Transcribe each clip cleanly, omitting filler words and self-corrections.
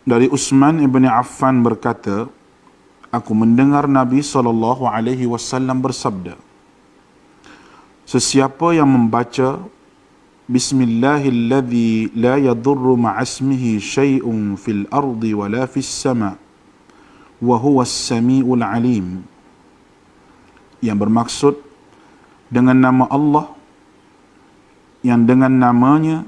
Dari Utsman ibn Affan berkata, aku mendengar Nabi SAW bersabda, sesiapa yang membaca Bismillahilladzi la yadurru ma'asmihi syai'un fil ardi wa la fis sama' wa huwa as-sami'ul alim, yang bermaksud dengan nama Allah yang dengan namanya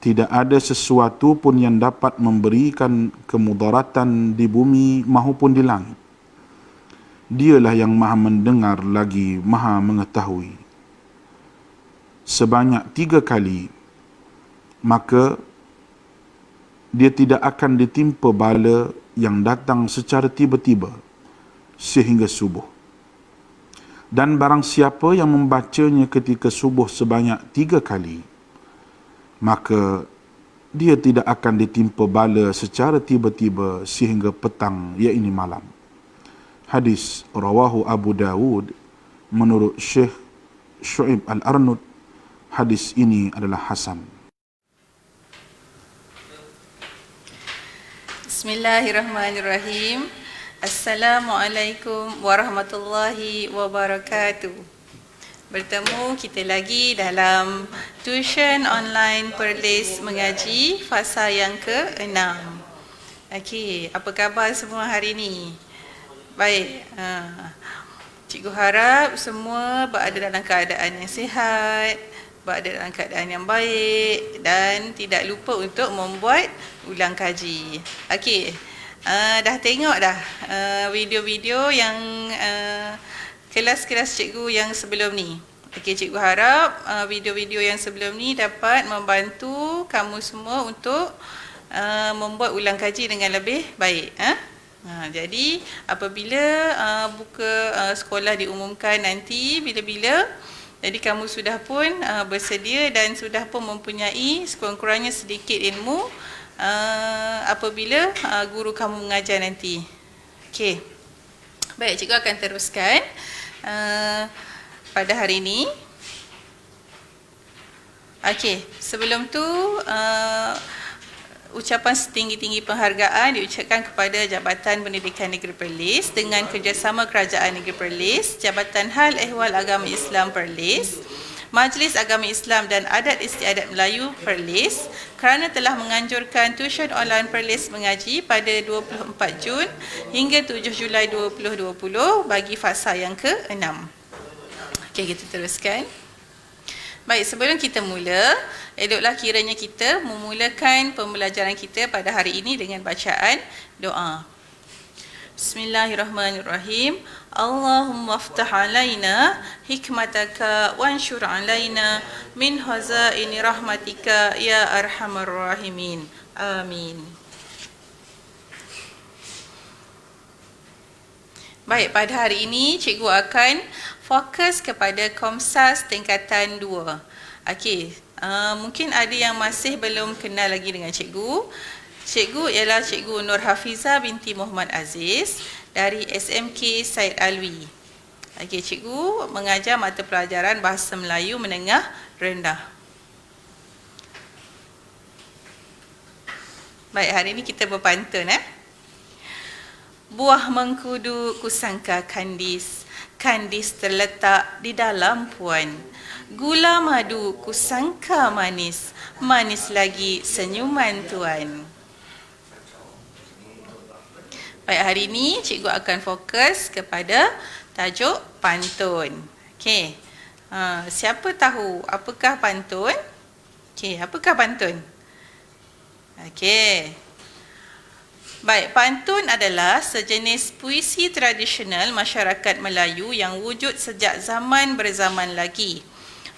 tidak ada sesuatu pun yang dapat memberikan kemudaratan di bumi maupun di langit. Dialah yang maha mendengar lagi maha mengetahui. Sebanyak 3 kali, maka dia tidak akan ditimpa bala yang datang secara tiba-tiba sehingga subuh. Dan barang siapa yang membacanya ketika subuh sebanyak 3 kali, maka dia tidak akan ditimpa bala secara tiba-tiba sehingga petang, iaitu malam. Hadis rawahu Abu Dawud menurut Syekh Syu'ib Al-Arnud. Hadis ini adalah hasan. Bismillahirrahmanirrahim. Assalamualaikum warahmatullahi wabarakatuh. Bertemu kita lagi dalam tuition online Perlis mengaji fasa yang ke-6. Okey, apa khabar semua hari ini? Baik. Cikgu harap semua berada dalam keadaan yang sihat, berada dalam keadaan yang baik dan tidak lupa untuk membuat ulang kaji. Okey. Dah tengok dah video-video yang kelas-kelas cikgu yang sebelum ni. Okey, cikgu harap video-video yang sebelum ni dapat membantu kamu semua untuk membuat ulang kaji dengan lebih baik. Jadi apabila buka sekolah diumumkan nanti bila-bila, jadi kamu sudah pun bersedia dan sudah pun mempunyai sekurang-kurangnya sedikit ilmu apabila guru kamu mengajar nanti. Okey. Baik, cikgu akan teruskan pada hari ini. Okey, sebelum tu ucapan setinggi-tinggi penghargaan diucapkan kepada Jabatan Pendidikan Negeri Perlis dengan kerjasama Kerajaan Negeri Perlis, Jabatan Hal Ehwal Agama Islam Perlis, Majlis Agama Islam dan Adat Istiadat Melayu Perlis kerana telah menganjurkan tuition online Perlis mengaji pada 24 Jun hingga 7 Julai 2020 bagi fasa yang ke-6. Okey, kita teruskan. Baik, sebelum kita mula, eloklah kiranya kita memulakan pembelajaran kita pada hari ini dengan bacaan doa. Bismillahirrahmanirrahim. Allahumma aftah alaina hikmataka wanshur alaina min hazaini rahmatika ya arhamar rahimin. Amin. Baik, pada hari ini cikgu akan fokus kepada Komsas tingkatan 2. Okey, mungkin ada yang masih belum kenal lagi dengan cikgu. Cikgu ialah Cikgu Nur Hafizah binti Muhammad Aziz dari SMK Said Alwi. Okey, cikgu mengajar mata pelajaran Bahasa Melayu Menengah Rendah. Baik, hari ini kita berpantun. Buah mengkudu kusangka kandis, kandis terletak di dalam puan. Gula madu kusangka manis, manis lagi senyuman tuan. Baik, hari ini cikgu akan fokus kepada tajuk pantun. Okey. Siapa tahu apakah pantun? Okey, apakah pantun? Okey. Baik, pantun adalah sejenis puisi tradisional masyarakat Melayu yang wujud sejak zaman berzaman lagi.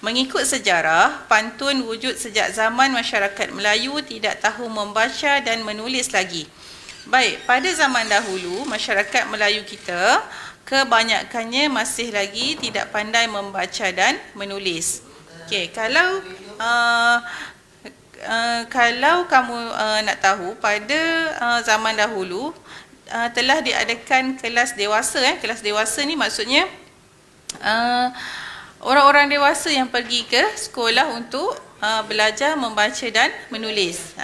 Mengikut sejarah, pantun wujud sejak zaman masyarakat Melayu tidak tahu membaca dan menulis lagi. Baik, pada zaman dahulu, masyarakat Melayu kita kebanyakannya masih lagi tidak pandai membaca dan menulis. Okey, kalau kamu nak tahu, pada zaman dahulu telah diadakan kelas dewasa. Kelas dewasa ni maksudnya orang-orang dewasa yang pergi ke sekolah untuk belajar membaca dan menulis.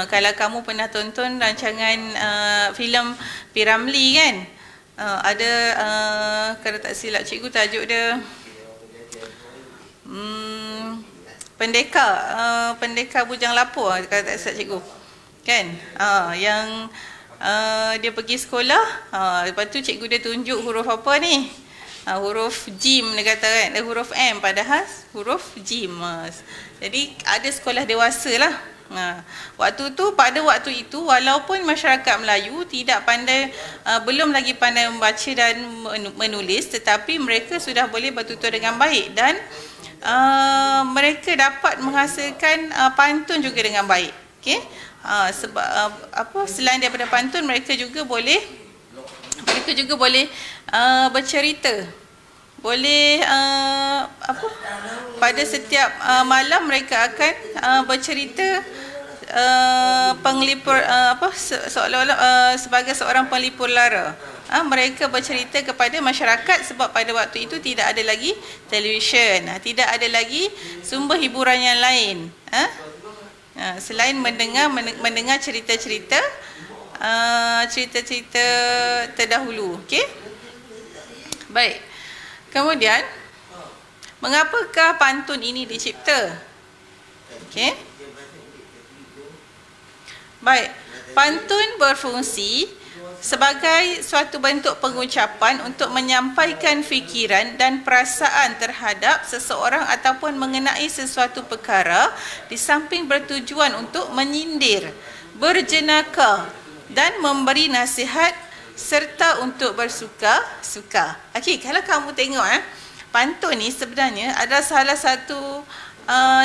Kalau kamu pernah tonton rancangan filem P.Ramlee kan, ada kalau tak silap cikgu tajuk dia pendekar bujang lapuk kalau tak silap cikgu kan, yang dia pergi sekolah, lepas tu cikgu dia tunjuk huruf apa ni, huruf jim dia kata kan, huruf M padahal huruf jim. Jadi ada sekolah dewasa lah. Pada waktu itu walaupun masyarakat Melayu tidak pandai, belum lagi pandai membaca dan menulis, tetapi mereka sudah boleh bertutur dengan baik dan mereka dapat menghasilkan pantun juga dengan baik. Okey. Selain daripada pantun, mereka juga boleh bercerita. Boleh pada setiap malam mereka akan bercerita, penglipur seolah-olah sebagai seorang penglipur lara. Mereka bercerita kepada masyarakat sebab pada waktu itu tidak ada lagi televisyen, tidak ada lagi sumber hiburan yang lain. Selain mendengar cerita-cerita terdahulu. Okey. Baik. Kemudian mengapakah pantun ini dicipta? Okey. Baik. Pantun berfungsi sebagai suatu bentuk pengucapan untuk menyampaikan fikiran dan perasaan terhadap seseorang ataupun mengenai sesuatu perkara, di samping bertujuan untuk menyindir, berjenaka dan memberi nasihat serta untuk bersuka-suka. Okey, kalau kamu tengok pantun ni sebenarnya adalah salah satu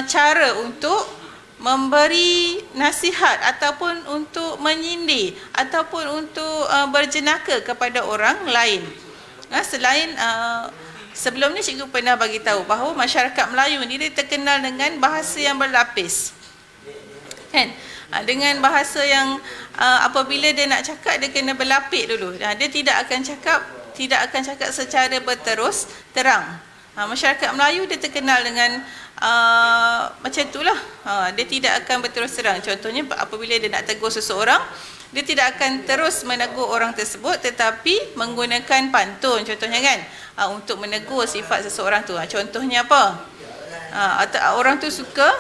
cara untuk memberi nasihat ataupun untuk menyindir ataupun untuk berjenaka kepada orang lain. Selain sebelum ni cikgu pernah bagi tahu bahawa masyarakat Melayu ni dia terkenal dengan bahasa yang berlapis. Kan? Dengan bahasa yang apabila dia nak cakap dia kena berlapik dulu. Dia tidak akan cakap secara berterus terang. Masyarakat Melayu dia terkenal dengan macam itulah. Dia tidak akan berterus terang. Contohnya apabila dia nak tegur seseorang, dia tidak akan terus menegur orang tersebut tetapi menggunakan pantun contohnya kan, untuk menegur sifat seseorang tu. Contohnya apa? Orang tu suka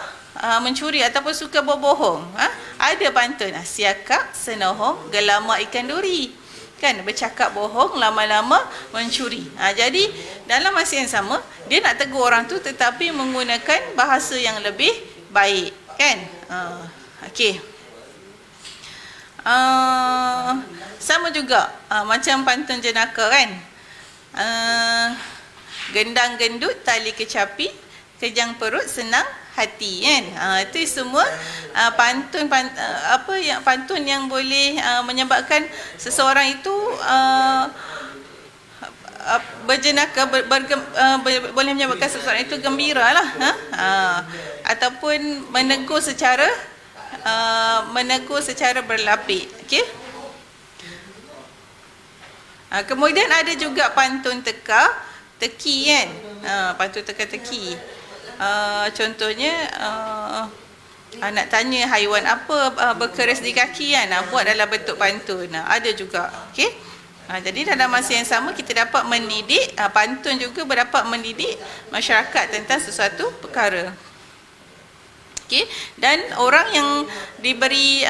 mencuri ataupun suka berbohong. Ada pantun, siakak senohong gelama ikan duri. Kan, bercakap bohong lama-lama mencuri. Jadi dalam masa yang sama dia nak tegur orang tu tetapi menggunakan bahasa yang lebih baik kan. Okey. Sama juga macam pantun jenaka kan. Gendang gendut tali kecapi, kejang perut senang hati kan. Itu semua pantun yang boleh menyebabkan seseorang itu berjenaka, boleh menyebabkan seseorang itu gembira lah, ataupun menegur secara berlapik. Okey. Kemudian ada juga pantun teka-teki kan. Pantun teka-teki. Contohnya nak tanya haiwan apa berkeris di kaki kan, buat dalam bentuk pantun. Ada juga. Okey. Jadi dalam masa yang sama kita dapat mendidik, pantun juga berdapat mendidik masyarakat tentang sesuatu perkara. Okey. Dan orang yang diberi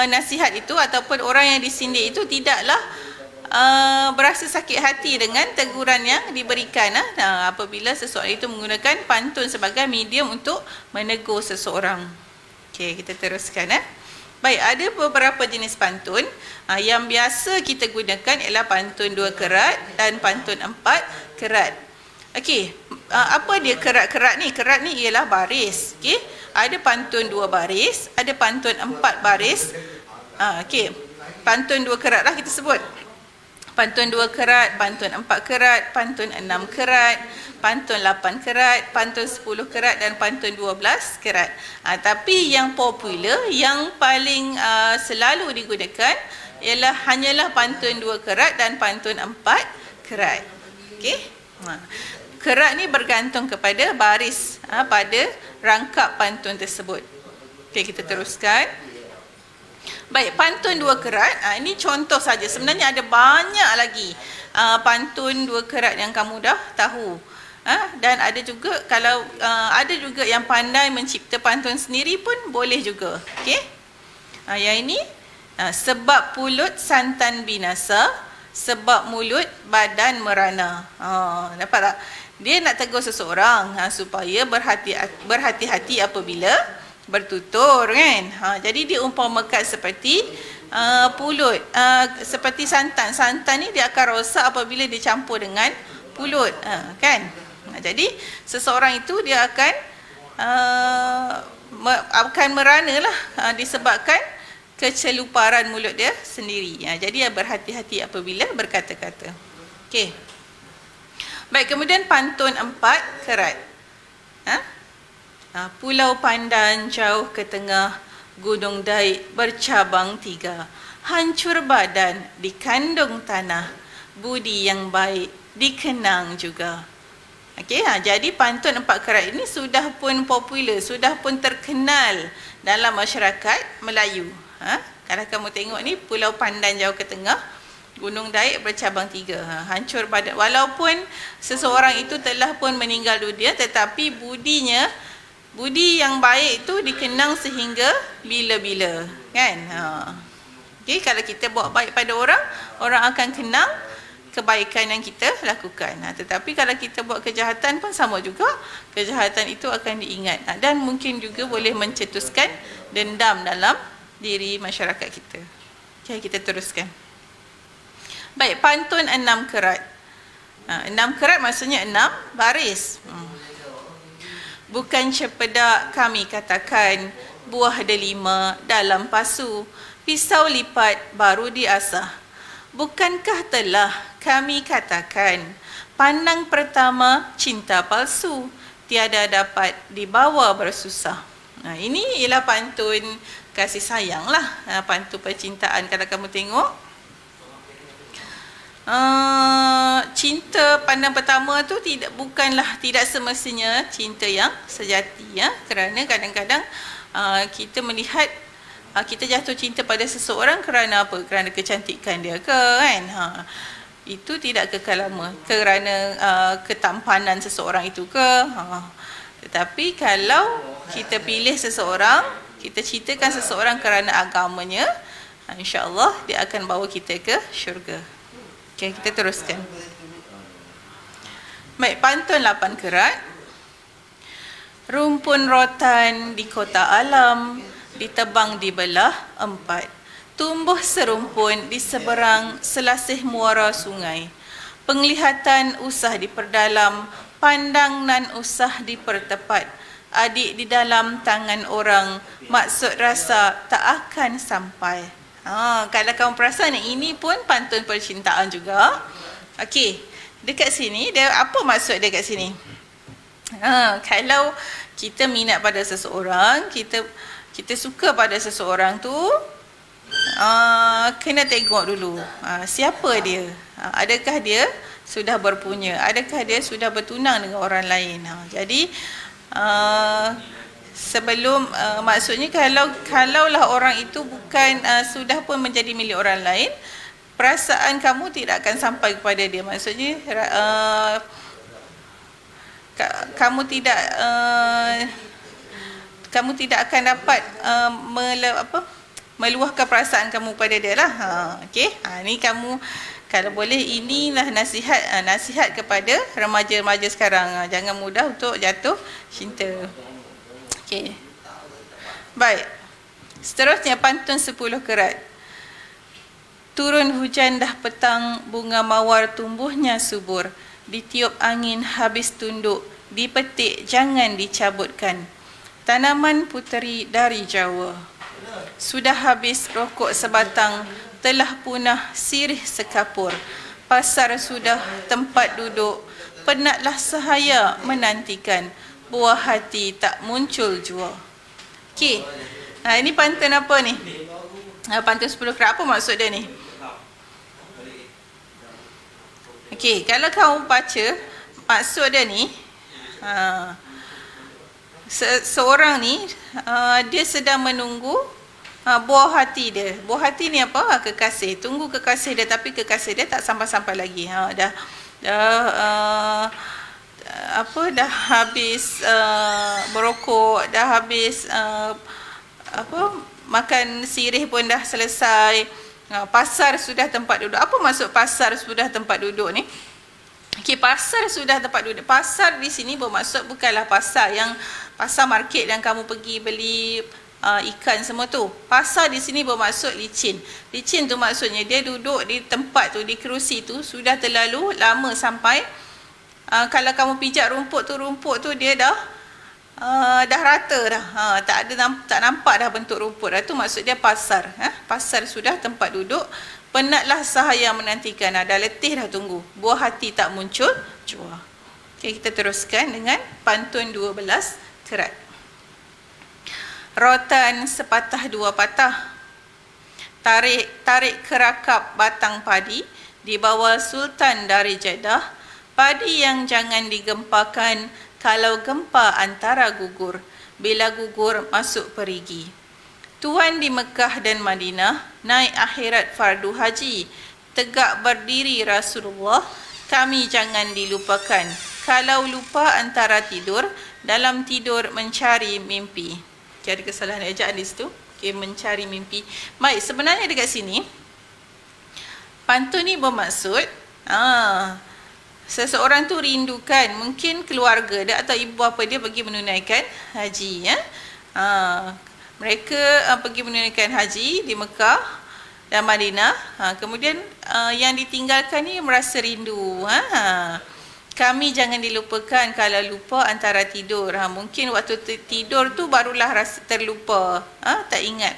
nasihat itu ataupun orang yang disindir itu tidaklah berasa sakit hati dengan teguran yang diberikan apabila seseorang itu menggunakan pantun sebagai medium untuk menegur seseorang. Okey, kita teruskan. Baik, ada beberapa jenis pantun. Yang biasa kita gunakan ialah pantun 2 kerat dan pantun 4 kerat. Okey, apa dia kerat-kerat ni? Kerat ni ialah baris. Okey, ada pantun 2 baris, ada pantun 4 baris. Okey, pantun 2 kerat lah kita sebut. Pantun 2 kerat, pantun 4 kerat, pantun 6 kerat, pantun 8 kerat, pantun 10 kerat dan pantun 12 kerat. Tapi yang popular, yang paling selalu digunakan ialah hanyalah pantun 2 kerat dan pantun 4 kerat. Okey. Kerat ni bergantung kepada baris pada rangkap pantun tersebut. Okey, kita teruskan. Baik, pantun dua kerat. Ini contoh saja. Sebenarnya ada banyak lagi pantun dua kerat yang kamu dah tahu. Dan ada juga kalau ada juga yang pandai mencipta pantun sendiri pun boleh juga. Okey. Yang ini sebab pulut santan binasa, sebab mulut badan merana. Dapat tak? Dia nak tegur seseorang supaya berhati-hati apabila bertutur, kan. Jadi dia umpamakan seperti pulut, seperti santan. Santan ni dia akan rosak apabila dicampur dengan pulut, kan. Jadi seseorang itu dia akan merana lah disebabkan keceluparan mulut dia sendiri. Jadi berhati-hati apabila berkata-kata. Okey. Baik, kemudian pantun 4 kerat. Pulau Pandan jauh ke tengah, Gunung Daik bercabang 3. Hancur badan dikandung tanah, budi yang baik dikenang juga. Okey, jadi pantun 4 kerat ini sudah pun popular, sudah pun terkenal dalam masyarakat Melayu. Kalau kamu tengok ni, Pulau Pandan jauh ke tengah, Gunung Daik bercabang 3. Hancur badan. Walaupun seseorang itu telah pun meninggal dunia, tetapi budi yang baik itu dikenang sehingga bila-bila, kan. Okey, kalau kita buat baik pada orang, orang akan kenang kebaikan yang kita lakukan. Tetapi kalau kita buat kejahatan pun sama juga, kejahatan itu akan diingat. Dan mungkin juga boleh mencetuskan dendam dalam diri masyarakat kita. Okey, kita teruskan. Baik, pantun 6 kerat. 6 kerat maksudnya 6 baris. Bukan cepedak kami katakan, buah delima dalam pasu, pisau lipat baru diasah. Bukankah telah kami katakan, pandang pertama cinta palsu, tiada dapat dibawa bersusah. Ini ialah pantun kasih sayang lah, pantun percintaan. Kalau kamu tengok, cinta pandang pertama tu tidak semestinya cinta yang sejati, kerana kadang-kadang kita melihat kita jatuh cinta pada seseorang kerana apa? Kerana kecantikan dia ke, kan. Itu tidak kekal lama, kerana ketampanan seseorang itu ke. Tetapi kalau kita pilih seseorang, kita cintakan seseorang kerana agamanya, insya-Allah dia akan bawa kita ke syurga. Okey, kita teruskan. Baik, pantun 8 kerat. Rumpun rotan di kota alam, ditebang dibelah 4. Tumbuh serumpun di seberang selasih muara sungai. Penglihatan usah diperdalam, pandang nan usah dipertepat. Adik di dalam tangan orang, maksud rasa tak akan sampai. Kalau kamu perasan, ini pun pantun percintaan juga. Okey, dekat sini dia apa maksud dia kat sini? Kalau kita minat pada seseorang, kita suka pada seseorang tu, kena tengok dulu siapa dia. Adakah dia sudah berpunya? Adakah dia sudah bertunang dengan orang lain? Jadi sebelum maksudnya kalaulah orang itu bukan sudah pun menjadi milik orang lain, perasaan kamu tidak akan sampai kepada dia. Maksudnya kamu tidak akan dapat meluahkan perasaan kamu pada dia lah. Okey, ni kamu kalau boleh, inilah nasihat kepada remaja-remaja sekarang. Jangan mudah untuk jatuh cinta. Okey. Baik. Seterusnya pantun 10 kerat. Turun hujan dah petang, bunga mawar tumbuhnya subur. Ditiup angin habis tunduk, dipetik jangan dicabutkan. Tanaman puteri dari Jawa. Sudah habis rokok sebatang, telah punah sirih sekapur. Pasar sudah tempat duduk, penatlah sahaya menantikan. Buah hati tak muncul jua. Okey. Ini pantun apa ni? Pantun 10 kerat, apa maksud dia ni? Okey, kalau kamu baca, maksud dia ni, seorang ni dia sedang menunggu buah hati dia. Buah hati ni apa? Kekasih. Tunggu kekasih dia, tapi kekasih dia tak sampai-sampai lagi. Dah dah habis berokok, dah habis makan sirih pun dah selesai. Pasar sudah tempat duduk. Apa maksud pasar sudah tempat duduk ni? Okey, pasar sudah tempat duduk. Pasar di sini bermaksud bukanlah pasar market yang kamu pergi beli ikan semua tu. Pasar di sini bermaksud licin. Licin tu maksudnya dia duduk di tempat tu, di kerusi tu sudah terlalu lama sampai kalau kamu pijak rumput tu dia dah rata dah. Tak nampak dah bentuk rumput dah. Tu maksud dia pasar. Pasar sudah tempat duduk. Penatlah sahaya menantikan. Dah letih dah tunggu. Buah hati tak muncul jua. Okay, kita teruskan dengan pantun 12 kerat. Rotan sepatah dua patah. Tarik kerakap batang padi. Dibawa Sultan dari Jeddah. Padi yang jangan digempakan. Kalau gempa antara gugur. Bila gugur masuk perigi. Tuan di Mekah dan Madinah, naik akhirat fardu haji. Tegak berdiri Rasulullah, kami jangan dilupakan. Kalau lupa antara tidur, dalam tidur mencari mimpi. Okay, ada kesalahan ejaan di situ. Okay, mencari mimpi. Baik, sebenarnya dekat sini, pantun ni bermaksud, seseorang tu rindukan, mungkin keluarga dia atau ibu bapa dia pergi menunaikan haji. Mereka pergi menunaikan haji di Mekah dan Madinah. Kemudian yang ditinggalkan ni merasa rindu. Kami jangan dilupakan kalau lupa antara tidur. Mungkin waktu tidur tu barulah rasa terlupa. Tak ingat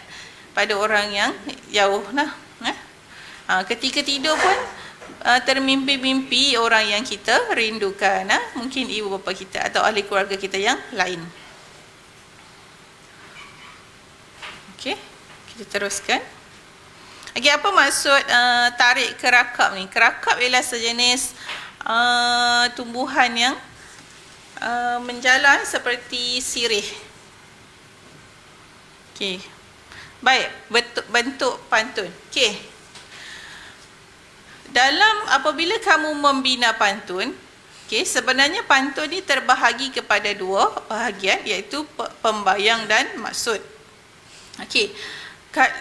pada orang yang jauh. Ketika tidur pun termimpi-mimpi orang yang kita rindukan. Mungkin ibu bapa kita atau ahli keluarga kita yang lain. Okey, kita teruskan. Okey, apa maksud tarik kerakap ni? Kerakap ialah sejenis tumbuhan yang menjalar seperti sirih. Okey. Baik, bentuk pantun. Okey. Dalam apabila kamu membina pantun, okey, sebenarnya pantun ni terbahagi kepada dua bahagian, iaitu pembayang dan maksud. Okey.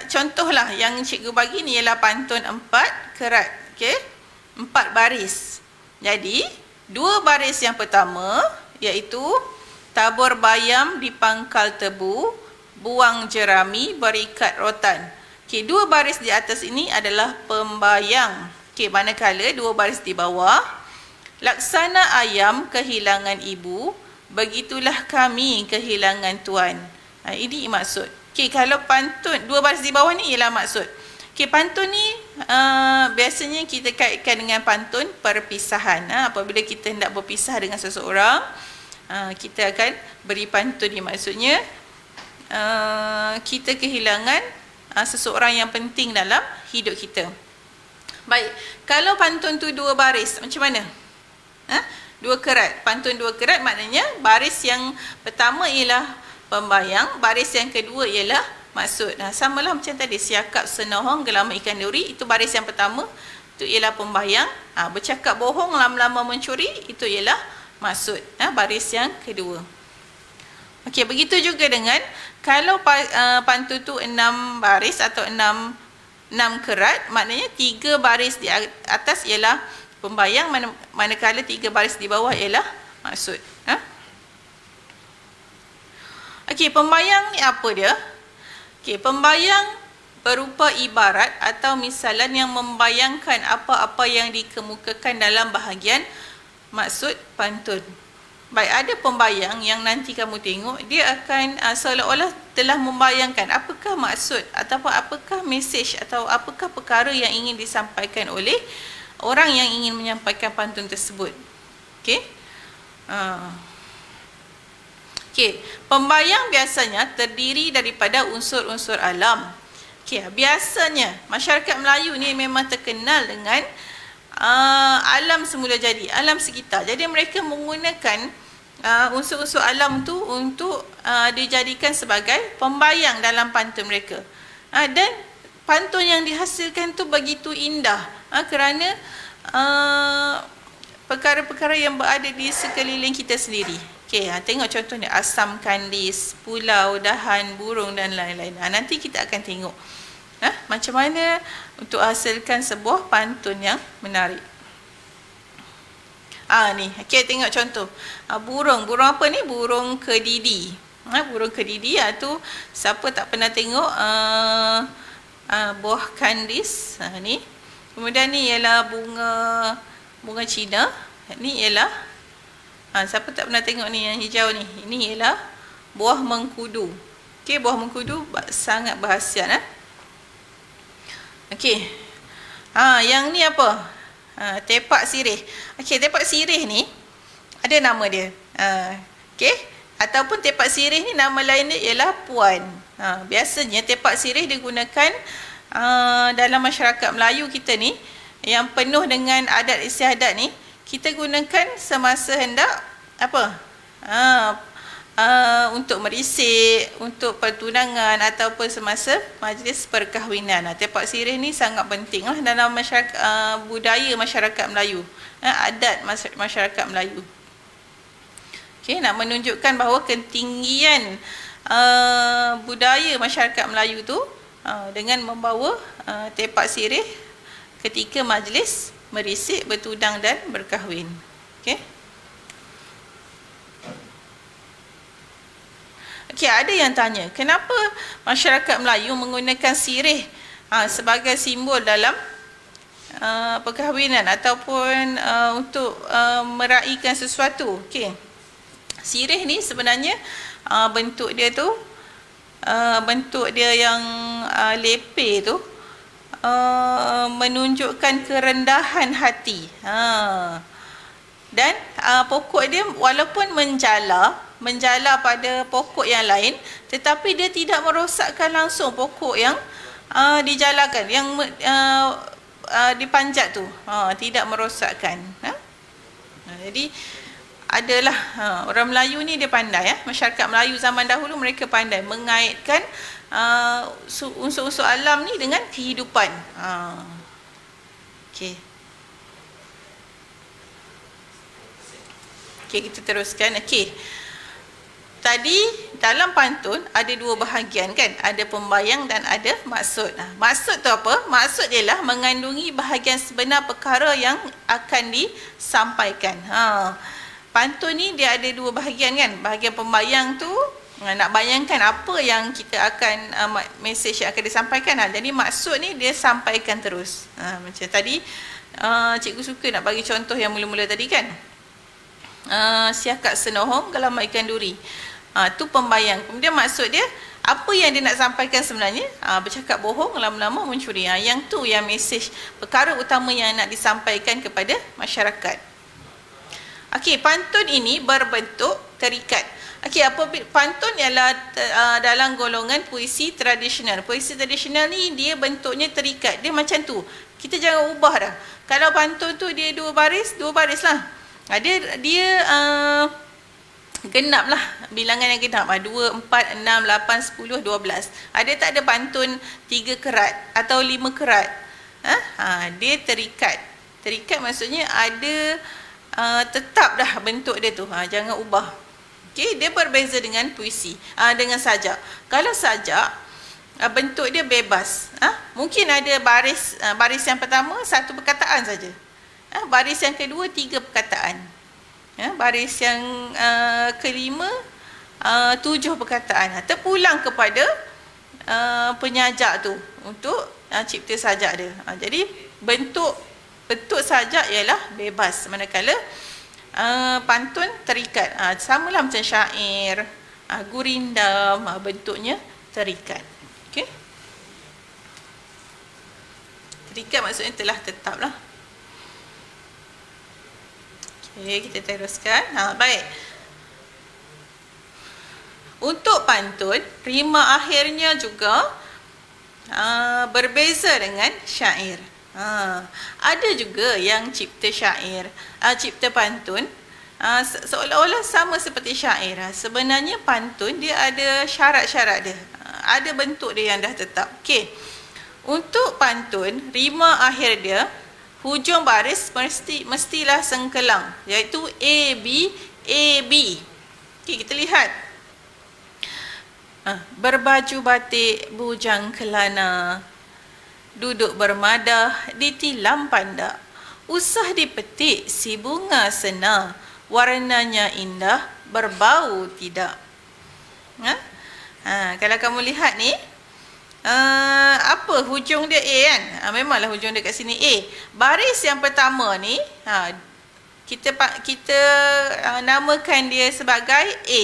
Contohlah yang cikgu bagi ni ialah pantun 4 kerat. Okey. 4 baris. Jadi, 2 baris yang pertama iaitu tabur bayam di pangkal tebu, buang jerami berikat rotan. Okey, 2 baris di atas ini adalah pembayang. Okey, manakala 2 baris di bawah, laksana ayam kehilangan ibu, begitulah kami kehilangan tuan. Ini maksud. Okey, kalau pantun 2 baris di bawah ni ialah maksud. Okey, pantun ni biasanya kita kaitkan dengan pantun perpisahan. Apabila kita hendak berpisah dengan seseorang, kita akan beri pantun ni. Maksudnya kita kehilangan seseorang yang penting dalam hidup kita. Baik, kalau pantun tu 2 baris, macam mana? 2 kerat. Pantun 2 kerat maknanya baris yang pertama ialah pembayang, baris yang kedua ialah maksud. Samalah macam tadi, siakap senohong gelama ikan duri, itu baris yang pertama, itu ialah pembayang. Bercakap bohong lama-lama mencuri, itu ialah maksud. Baris yang kedua. Okey, begitu juga dengan kalau pantun tu 6 baris atau 6 kerat, maknanya 3 baris di atas ialah pembayang, manakala 3 baris di bawah ialah maksud. Okey, pembayang ni apa dia? Okey, pembayang berupa ibarat atau misalan yang membayangkan apa-apa yang dikemukakan dalam bahagian maksud pantun. Baik, ada pembayang yang nanti kamu tengok, dia akan seolah-olah telah membayangkan apakah maksud ataupun apakah mesej atau apakah perkara yang ingin disampaikan oleh orang yang ingin menyampaikan pantun tersebut. Okey. Okey, pembayang biasanya terdiri daripada unsur-unsur alam. Okey, biasanya masyarakat Melayu ni memang terkenal dengan alam semula jadi, alam sekitar. Jadi mereka menggunakan unsur-unsur alam tu untuk dijadikan sebagai pembayang dalam pantun mereka. Dan pantun yang dihasilkan tu begitu indah kerana perkara-perkara yang berada di sekeliling kita sendiri. Okey, tengok contohnya asam kandis, pulau, dahan, burung dan lain-lain. Nanti kita akan tengok macam mana untuk hasilkan sebuah pantun yang menarik. Ni, okey, tengok contoh. Burung apa ni? Burung kedidi. Burung kedidi tu siapa tak pernah tengok buah kandis. Ni. Kemudian ni ialah bunga Cina. Ni ialah siapa tak pernah tengok ni yang hijau ni? Ini ialah buah mengkudu. Okey, buah mengkudu sangat berkhasiat. Okey. Yang ni apa? Tepak sirih. Okey, tepak sirih ni ada nama dia. Okey, ataupun tepak sirih ni nama lain dia ialah puan. Biasanya tepak sirih digunakan dalam masyarakat Melayu kita ni yang penuh dengan adat istiadat ni, kita gunakan semasa hendak apa? Untuk merisik, untuk pertunangan ataupun semasa majlis perkahwinan. Tepak sirih ni sangat penting dalam masyarakat, budaya masyarakat Melayu, adat masyarakat Melayu. Okey, nak menunjukkan bahawa ketinggian budaya masyarakat Melayu tu dengan membawa tepak sirih ketika majlis merisik, bertunang dan berkahwin. Okey. Okey, ada yang tanya, kenapa masyarakat Melayu menggunakan sirih sebagai simbol dalam perkahwinan ataupun untuk meraihkan sesuatu? Okey. Sirih ni sebenarnya bentuk dia tu bentuk dia yang lepeh tu menunjukkan kerendahan hati. Dan pokok dia walaupun menjala pada pokok yang lain, tetapi dia tidak merosakkan langsung pokok yang dijalakan, yang dipanjat tu, tidak merosakkan. Jadi adalah orang Melayu ni dia pandai, masyarakat Melayu zaman dahulu mereka pandai mengaitkan unsur-unsur alam ni dengan kehidupan. Okey. Okey, kita teruskan. Okey. Tadi dalam pantun ada dua bahagian kan? Ada pembayang dan ada maksud. Maksud tu apa? Maksud ialah mengandungi bahagian sebenar perkara yang akan disampaikan. Pantun ni dia ada dua bahagian kan? Bahagian pembayang tu nak bayangkan apa yang kita akan mesej yang akan disampaikan. Jadi maksud ni dia sampaikan terus. Macam tadi cikgu suka nak bagi contoh yang mula-mula tadi kan? Siakak senohong gelam ikan duri. Tu pembayang. Kemudian maksud dia, apa yang dia nak sampaikan sebenarnya? Bercakap bohong, lama-lama mencuri. Yang tu yang mesej, perkara utama yang nak disampaikan kepada masyarakat. Okey, pantun ini berbentuk terikat. Okey, apa pantun ialah dalam golongan puisi tradisional. Puisi tradisional ni dia bentuknya terikat. Dia macam tu. Kita jangan ubah dah. Kalau pantun tu dia dua baris lah. Dia genap lah, bilangan yang genap 2, 4, 6, 8, 10, 12. Ada tak ada pantun 3 kerat atau 5 kerat? Dia terikat. Terikat maksudnya ada tetap dah bentuk dia tu, jangan ubah. Okey, dia berbeza dengan puisi, dengan sajak. Kalau sajak bentuk dia bebas. Mungkin ada baris yang pertama 1 perkataan saja. Baris yang kedua 3 perkataan. Baris yang kelima 7 perkataan. Terpulang kepada penyajak tu untuk cipta sajak dia. Jadi bentuk sajak ialah bebas, manakala pantun terikat. Samalah macam syair, gurindam, bentuknya terikat. Okey. Terikat maksudnya telah tetap lah. Okey, kita teruskan. Baik. Untuk pantun, rima akhirnya juga berbeza dengan syair. Ada juga yang cipta syair, cipta pantun, seolah-olah sama seperti syair. Sebenarnya pantun dia ada syarat-syarat dia. Ada bentuk dia yang dah tetap. Okey. Untuk pantun, rima akhir dia, hujung baris mestilah sengkelang, iaitu A B A B. Okey, kita lihat. Berbaju batik bujang kelana, duduk bermadah ditilam pandak, usah dipetik si bunga sena, warnanya indah berbau tidak. Kalau kamu lihat ni, apa hujung dia A kan? Memanglah hujung dia kat sini A. Baris yang pertama ni, kita namakan dia sebagai A.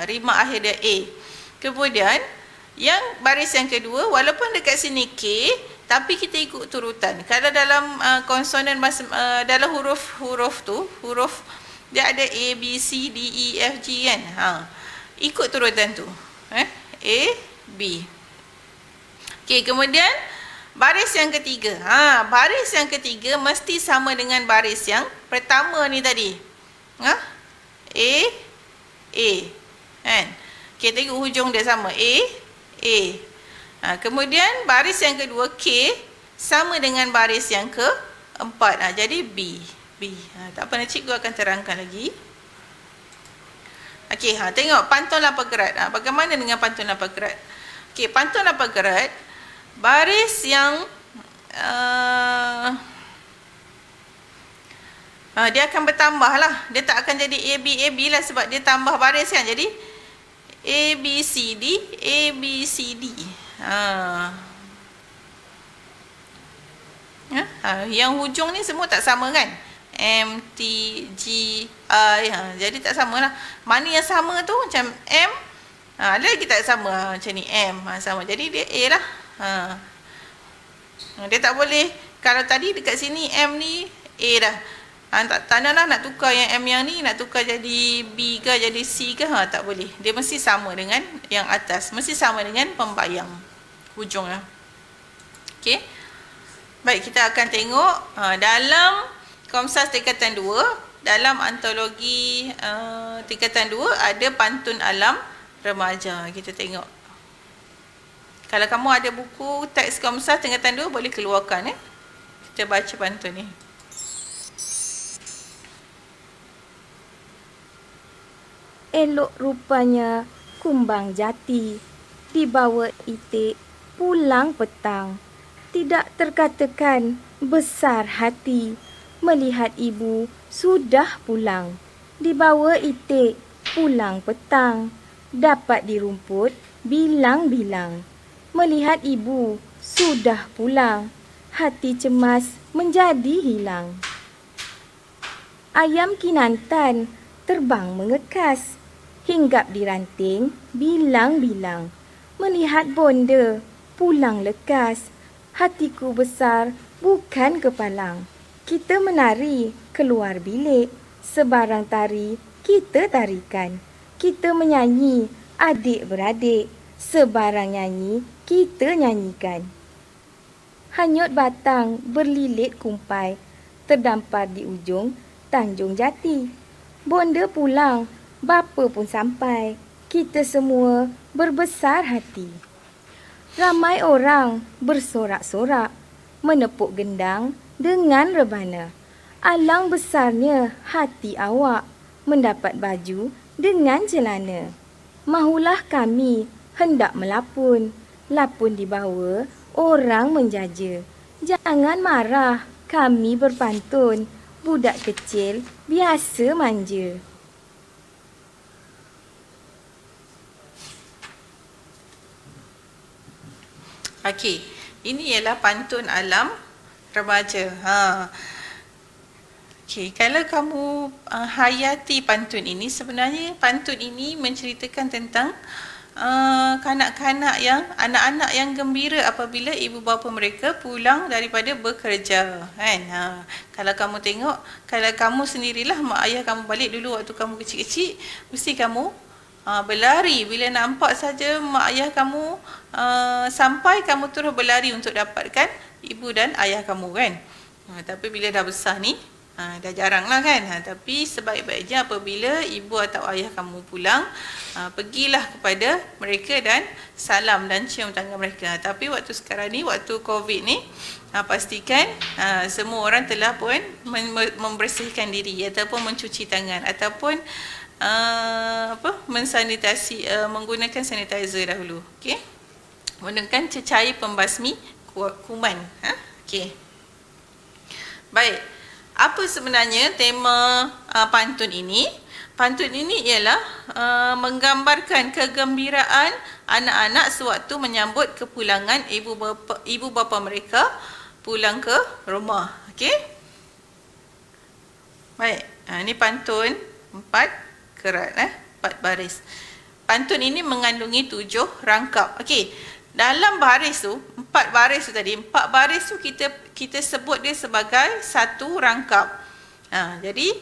Rima akhir dia A. Kemudian yang baris yang kedua, walaupun dekat sini K, tapi kita ikut turutan. Kalau dalam konsonan dalam huruf dia ada A, B, C, D, E, F, G kan? Ikut turutan tu. A, B. Okey, kemudian baris yang ketiga. Baris yang ketiga mesti sama dengan baris yang pertama ni tadi. A. Kan? Okey, tengok hujung dia sama. A. Kemudian baris yang kedua K sama dengan baris yang keempat. Jadi B. Tak apa, cikgu akan terangkan lagi. Okey, tengok pantun lapan kerat. Bagaimana dengan pantun lapan kerat? Okey, pantun lapan kerat, baris yang dia akan bertambah lah. Dia tak akan jadi A, B lah sebab dia tambah baris kan. Jadi A, B, C, D, A, B, C, D. Yang hujung ni semua tak sama kan? M, T, G, I. Jadi tak sama lah. Mana yang sama tu macam M, lagi tak sama. Macam ni M, sama. Jadi dia A lah. Dia tak boleh. Kalau tadi dekat sini M ni A dah. Tak lah nak tukar yang M yang ni, nak tukar jadi B ke, jadi C ke, tak boleh. Dia mesti sama dengan yang atas. Mesti sama dengan pembayang hujungnya. Okey. Baik, kita akan tengok dalam Komsas tingkatan 2, dalam antologi tingkatan 2 ada pantun alam remaja. Kita tengok. Kalau kamu ada buku teks Komsas tingkatan 2 boleh keluarkan Kita baca pantun ni. Elok rupanya kumbang jati, dibawa itik pulang petang. Tidak terkatakan besar hati, melihat ibu sudah pulang. Dibawa itik pulang petang, dapat di rumput bilang-bilang. Melihat ibu sudah pulang, hati cemas menjadi hilang. Ayam kinantan terbang mengekas, hinggap di ranting bilang-bilang. Melihat bonda pulang lekas, hatiku besar bukan kepalang. Kita menari keluar bilik, sebarang tari kita tarikan. Kita menyanyi adik-beradik, sebarang nyanyi kita nyanyikan. Hanyut batang berlilit kumpai, terdampar di ujung Tanjung Jati. Bonda pulang, bapa pun sampai, kita semua berbesar hati. Ramai orang bersorak-sorak, menepuk gendang dengan rebana. Alang besarnya hati awak, mendapat baju dengan celana. Mahulah kami hendak melapun, lapun dibawa orang menjaja. Jangan marah, kami berpantun, budak kecil biasa manja. Okey, ini ialah pantun alam remaja. Okey, kalau kamu hayati pantun ini, sebenarnya pantun ini menceritakan tentang kanak-kanak yang, anak-anak yang gembira apabila ibu bapa mereka pulang daripada bekerja, kan? Kalau kamu tengok, kalau kamu sendirilah, mak ayah kamu balik dulu waktu kamu kecil-kecil, mesti kamu berlari. Bila nampak saja mak ayah kamu sampai, kamu terus berlari untuk dapatkan ibu dan ayah kamu kan. Tapi bila dah besar ni, dah jarang lah kan. Tapi sebaik-baiknya apabila ibu atau ayah kamu pulang, pergilah kepada mereka dan salam dan cium tangan mereka. Tapi waktu sekarang ni, waktu COVID ni, pastikan semua orang telah pun membersihkan diri ataupun mencuci tangan ataupun mensanitasi, menggunakan sanitizer dahulu. Okey. Menggunakan cecair pembasmi kuman. Okey. Baik. Apa sebenarnya tema pantun ini? Pantun ini ialah menggambarkan kegembiraan anak-anak sewaktu menyambut kepulangan ibu bapa mereka pulang ke rumah. Okey? Baik. Ini pantun 4 kerat, 4 baris. Pantun ini mengandungi 7 rangkap. Okey. Dalam baris tu, 4 baris tu tadi, 4 baris tu kita sebut dia sebagai satu rangkap. Jadi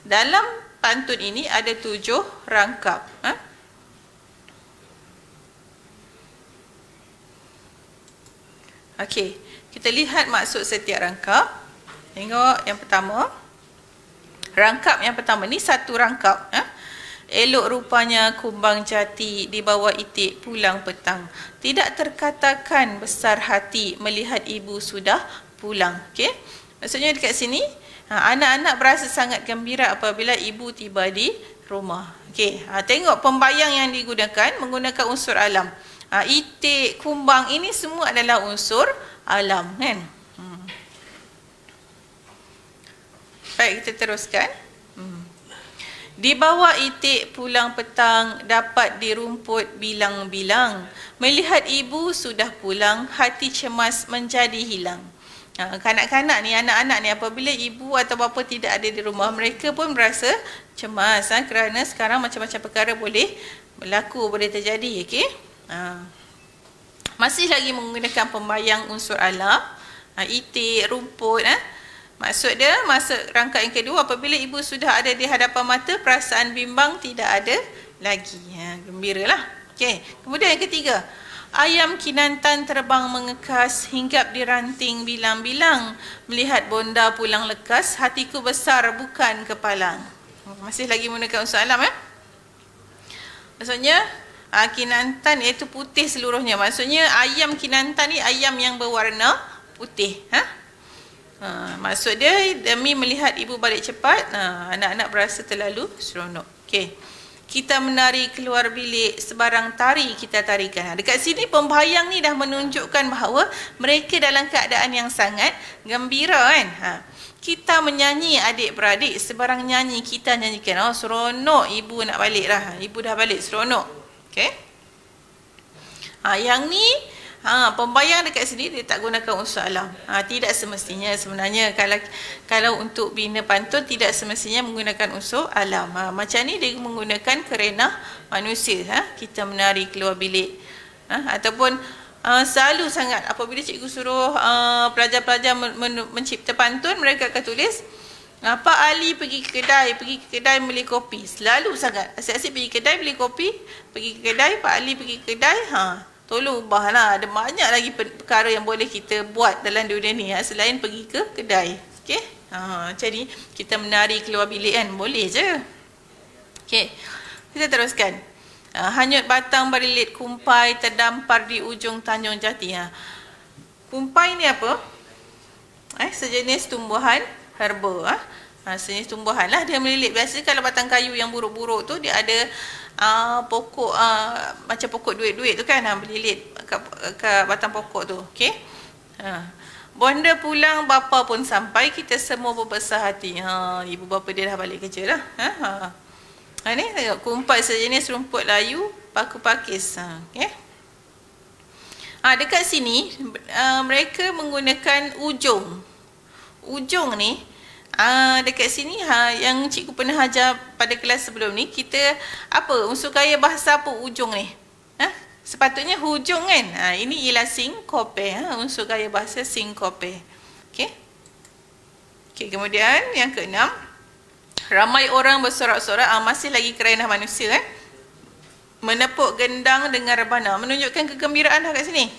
dalam pantun ini ada 7 rangkap. Okey, kita lihat maksud setiap rangkap. Tengok yang pertama. Rangkap yang pertama ni satu rangkap. Elok rupanya kumbang jati di bawah itik pulang petang. Tidak terkatakan besar hati melihat ibu sudah pulang. Okey. Maksudnya dekat sini, anak-anak berasa sangat gembira apabila ibu tiba di rumah. Okey. Tengok pembayang yang digunakan menggunakan unsur alam. Itik, kumbang, ini semua adalah unsur alam kan. Baik, kita teruskan. Di bawah itik pulang petang, dapat di rumput bilang-bilang. Melihat ibu sudah pulang, hati cemas menjadi hilang. Kanak-kanak ni, anak-anak ni, apabila ibu atau bapa tidak ada di rumah, mereka pun berasa cemas kerana sekarang macam-macam perkara boleh berlaku, boleh terjadi. Okay? Masih lagi menggunakan pembayang unsur alam, itik, rumput. Maksud dia, maksud rangkap yang kedua, apabila ibu sudah ada di hadapan mata, perasaan bimbang tidak ada lagi. Gembiralah. Okey. Kemudian yang ketiga, ayam kinantan terbang mengekas, hinggap di ranting bilang-bilang. Melihat bonda pulang lekas, hatiku besar bukan kepalang. Masih lagi menggunakan unsur alam. Maksudnya, kinantan iaitu putih seluruhnya. Maksudnya, ayam kinantan ni ayam yang berwarna putih. Maksud dia, demi melihat ibu balik cepat, anak-anak berasa terlalu seronok. Okey. Kita menari keluar bilik, sebarang tari kita tarikan. Dekat sini pembayang ni dah menunjukkan bahawa mereka dalam keadaan yang sangat gembira kan. Kita menyanyi adik-beradik, sebarang nyanyi kita nyanyikan. Seronok ibu nak balik dah. Ibu dah balik, seronok. Okey. Yang ni pembayang dekat sini dia tak gunakan unsur alam. Tidak semestinya sebenarnya kalau untuk bina pantun tidak semestinya menggunakan unsur alam. Macam ni dia menggunakan kerenah manusia. Kita menari keluar bilik. Ataupun selalu sangat apabila cikgu suruh pelajar-pelajar mencipta pantun, mereka akan tulis Pak Ali pergi ke kedai beli kopi. Selalu sangat asyik-asyik pergi kedai beli kopi, pergi ke kedai, Pak Ali pergi ke kedai. Tolong ubahlah. Ada banyak lagi perkara yang boleh kita buat dalam dunia ni selain pergi ke kedai. Okey? Jadi kita menari keluar bilik kan, boleh je. Okey. Kita teruskan. Hanyut batang berilit kumpai terdampar di ujung Tanjung Jati. Kumpai ni apa? Sejenis tumbuhan herba. Sejenis tumbuhan lah dia melilit. Biasanya kalau batang kayu yang buruk-buruk tu dia ada pokok macam pokok duit-duit tu kan, berlilit ke batang pokok tu. Okey. Bonda pulang, bapa pun sampai, kita semua berbesar hati. Ibu bapa dia dah balik kerja dah. Ni tengok, kumpai sejenis rumput layu paku pakis. Okey. Dekat sini mereka menggunakan ujung. Ujung ni dekat sini yang cikgu pernah ajar pada kelas sebelum ni, kita apa unsur gaya bahasa apa ujung ni? Sepatutnya hujung kan. Ini ialah sinkope. Unsur gaya bahasa sinkope. Okey. Okey, kemudian yang keenam, ramai orang bersorak-sorak, masih lagi kerenah manusia menepuk gendang dengan rebana, menunjukkan kegembiraan dah kat sini.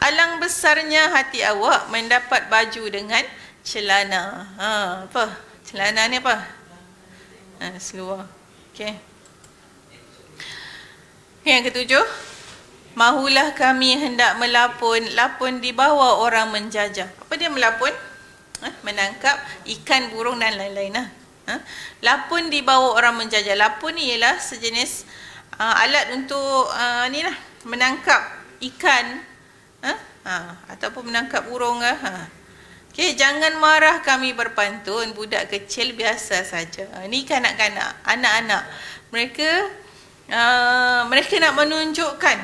Alang besarnya hati awak mendapat baju dengan celana. Apa? Celana ni apa? Seluar. Okey. Yang ketujuh, mahulah kami hendak lapun di bawah orang menjajah. Apa dia melapun? Menangkap ikan, burung dan lain-lain. Lapun di bawah orang menjajah. Lapun ni ialah sejenis alat untuk menangkap ikan, ataupun menangkap burung. Okey, jangan marah kami berpantun, budak kecil biasa saja. Ni kanak-kanak, anak-anak. Mereka nak menunjukkan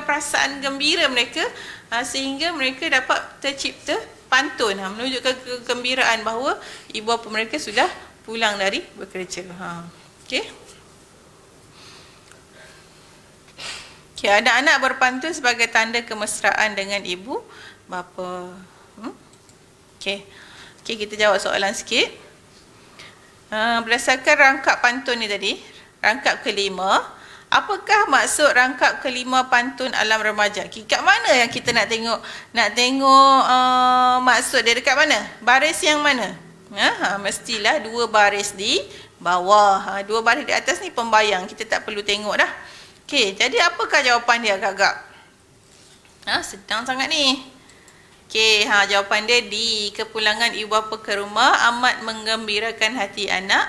perasaan gembira mereka, sehingga mereka dapat tercipta pantun, menunjukkan kegembiraan bahawa ibu bapa mereka sudah pulang dari bekerja. Okey. Okey, anak-anak berpantun sebagai tanda kemesraan dengan ibu bapa. Okey. Okey, kita jawab soalan sikit. Berdasarkan rangkap pantun ni tadi, rangkap kelima, apakah maksud rangkap kelima pantun alam remaja? Kat mana yang kita nak tengok? Nak tengok maksud dia dekat mana? Baris yang mana? Mestilah 2 baris di bawah. 2 baris di atas ni pembayang. Kita tak perlu tengok dah. Okey, jadi apakah jawapan dia agak-agak? Sedang sangat ni. Okey, jawapan dia di kepulangan ibu bapa ke rumah amat menggembirakan hati anak.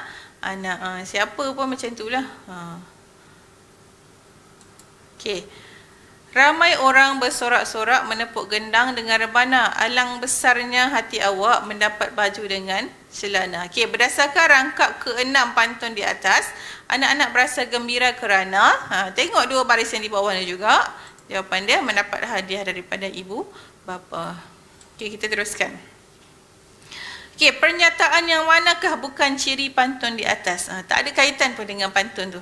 Siapa pun macam itulah. Okey. Ramai orang bersorak-sorak menepuk gendang dengan rebana. Alang besarnya hati awak mendapat baju dengan celana. Okey, berdasarkan rangkap ke-6 pantun di atas, anak-anak berasa gembira kerana tengok 2 baris yang di bawah ni juga. Jawapan dia mendapat hadiah daripada ibu bapa. Okey, kita teruskan. Okey, pernyataan yang manakah bukan ciri pantun di atas? Tak ada kaitan pun dengan pantun tu.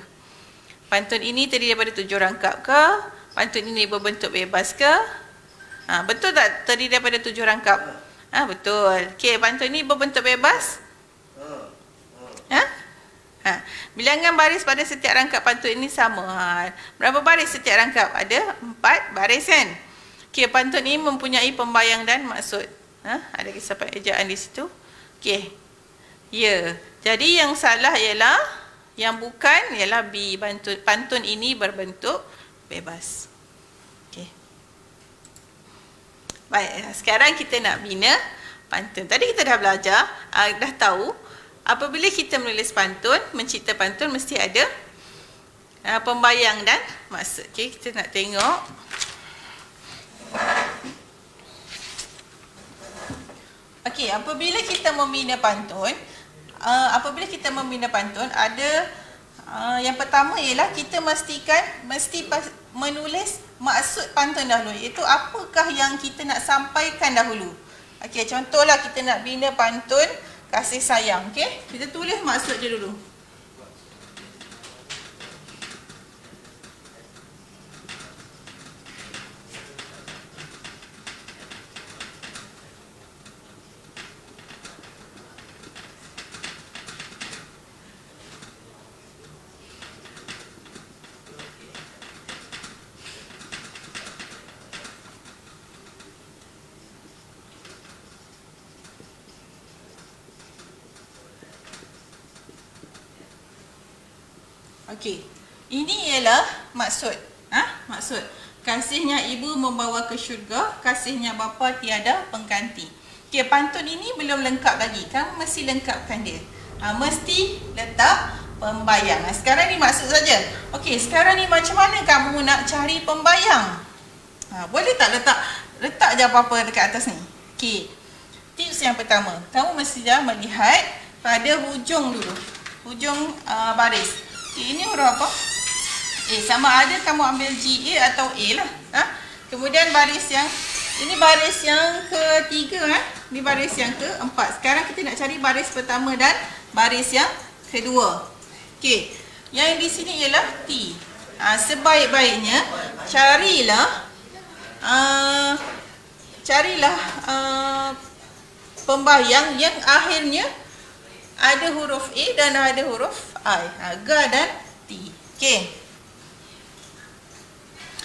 Pantun ini terdiri daripada 7 rangkap ke? Pantun ini berbentuk bebas ke? Betul tak terdiri daripada 7 rangkap? Betul. Okey, pantun ini berbentuk bebas? Bilangan baris pada setiap rangkap pantun ini sama. Berapa baris setiap rangkap? Ada 4 baris kan? Okey, pantun ini mempunyai pembayang dan maksud. Ada kisah ejaan di situ. Okey. Ya. Jadi yang salah ialah, yang bukan ialah B. Pantun ini berbentuk bebas. Okey. Baik, sekarang kita nak bina pantun. Tadi kita dah belajar, dah tahu apabila kita menulis pantun, mencipta pantun mesti ada pembayang dan maksud. Okey, kita nak tengok. Okey, apabila kita membina pantun, ada yang pertama ialah kita mesti menulis maksud pantun dahulu, iaitu apakah yang kita nak sampaikan dahulu. Okey, contohlah kita nak bina pantun kasih sayang. Okey, kita tulis maksud dia dulu. Okey, ini ialah maksud. Maksud. Kasihnya ibu membawa ke syurga, kasihnya bapa tiada pengganti. Okey, pantun ini belum lengkap lagi. Kamu mesti lengkapkan dia. Mesti letak pembayang. Sekarang ni maksud saja. Okey, sekarang ni macam mana kamu nak cari pembayang? Boleh tak letak je apa-apa dekat atas ni. Okey. Tips yang pertama, kamu mesti melihat pada hujung dulu. Hujung baris. Okay, ini huruf apa? Sama ada kamu ambil GA atau A lah. Kemudian ini baris yang ketiga. Ini baris yang keempat. Sekarang kita nak cari baris pertama dan baris yang kedua. Okey. Yang di sini ialah T. Sebaik-baiknya carilah pembayang yang akhirnya ada huruf A dan ada huruf I. Ga dan T. Okey.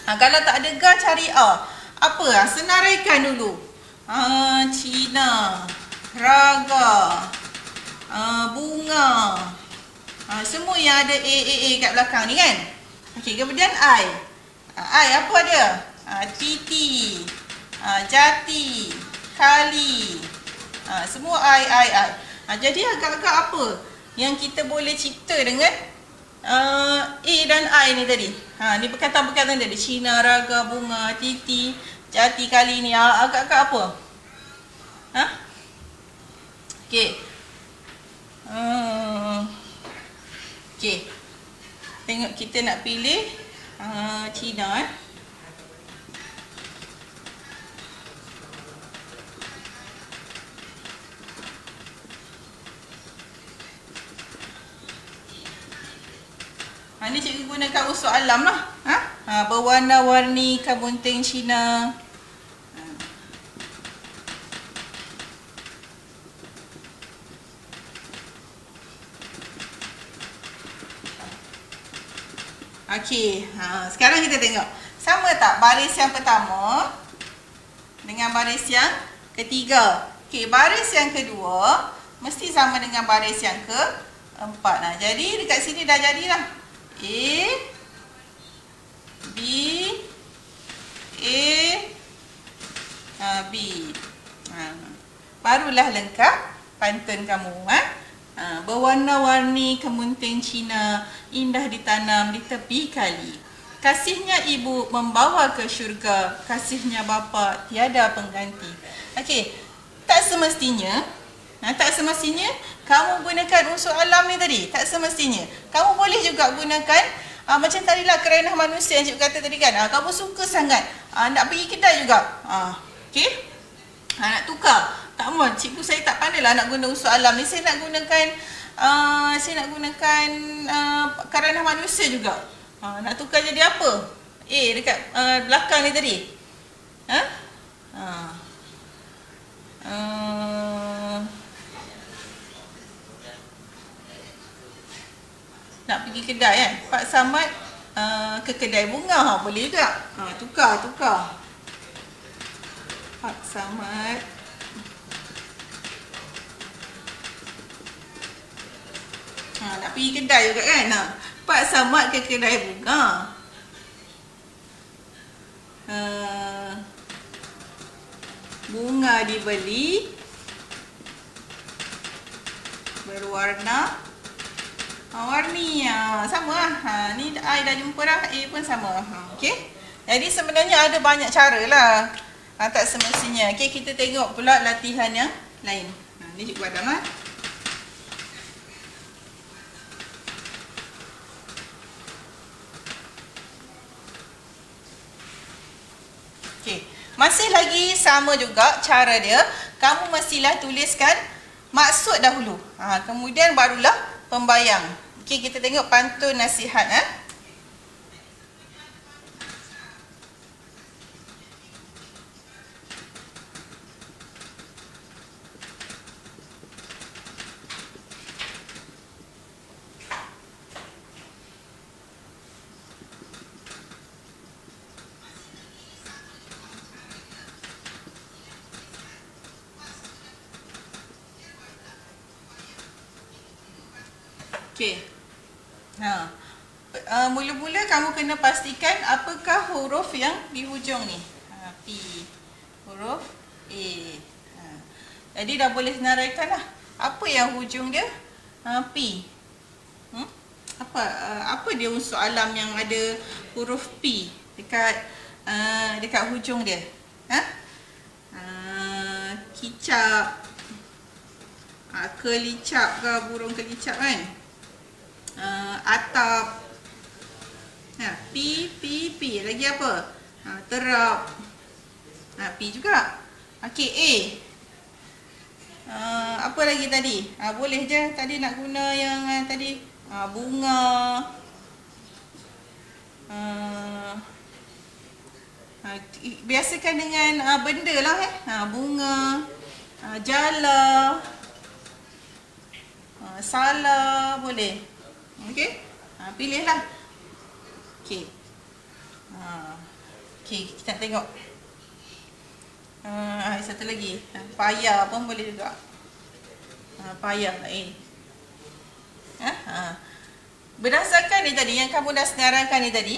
Kalau tak ada ga, cari A. Apa? Senaraikan dulu. Cina, raga, bunga. Semua yang ada A kat belakang ni kan. Okey, kemudian I. I apa dia? Titi, jati, kali. Semua I. Jadi agak-agak apa yang kita boleh cipta dengan A dan I ni tadi. Ni perkataan-perkataan tadi. Cina, raga, bunga, titi, jati, kali ni. Agak-agak apa? Okey. Okey. Tengok kita nak pilih Cina Ni cikgu gunakan unsur alam lah. Berwarna-warni kabunting Cina. Okey, sekarang kita tengok. Sama tak baris yang pertama dengan baris yang ketiga? Okey, baris yang kedua mesti sama dengan baris yang keempat. Jadi dekat sini dah jadilah. A, B, B. Barulah lengkap pantun kamu. Berwarna-warni kemunting Cina, indah ditanam di tepi kali. Kasihnya ibu membawa ke syurga, kasihnya bapa tiada pengganti. Okey, tak semestinya kamu gunakan unsur alam ni tadi. Tak semestinya. Kamu boleh juga gunakan macam tadilah kerana manusia yang cikgu kata tadi kan. Kamu suka sangat nak pergi kedai juga. Okey? Nak tukar. Tak mau, cikgu saya tak pandai lah nak guna unsur alam ni. Saya nak gunakan kerana manusia juga. Nak tukar jadi apa? Dekat belakang ni tadi. Nak pergi kedai kan. Pak Samad ke kedai bunga. Boleh juga. Tukar. Pak Samad nak pergi kedai juga kan. Pak Samad ke kedai bunga. Bunga dibeli berwarna warni. Sama lah. Ni I dah jumpa dah. A pun sama. Okey. Jadi sebenarnya ada banyak cara lah. Tak semestinya. Okey, kita tengok pula latihan yang lain. Ni cikgu Adam lah. Okey. Masih lagi sama juga cara dia. Kamu mestilah tuliskan maksud dahulu. Kemudian barulah pembayang. Okey, kita tengok pantun nasihat. Okey. Mula-mula kamu kena pastikan apakah huruf yang di hujung ni. P. Huruf A. Jadi dah boleh senaraikan lah. Apa yang hujung dia? P. Apa dia unsur alam yang ada huruf P dekat hujung dia? Kicap. Kelicap ke, burung kelicap kan? Atap. P. Lagi apa? Terap. P juga. Okey, A. Apa lagi tadi? Boleh je tadi nak guna yang tadi. Bunga. Biasakan dengan benda lah. Bunga. Jala. Salah. Boleh. Okey. Pilihlah. Okey. Okey, kita tengok. Satu lagi. Payah pun boleh juga. Payah lah Berdasarkan ni tadi, yang kamu dah senaraikan ni tadi,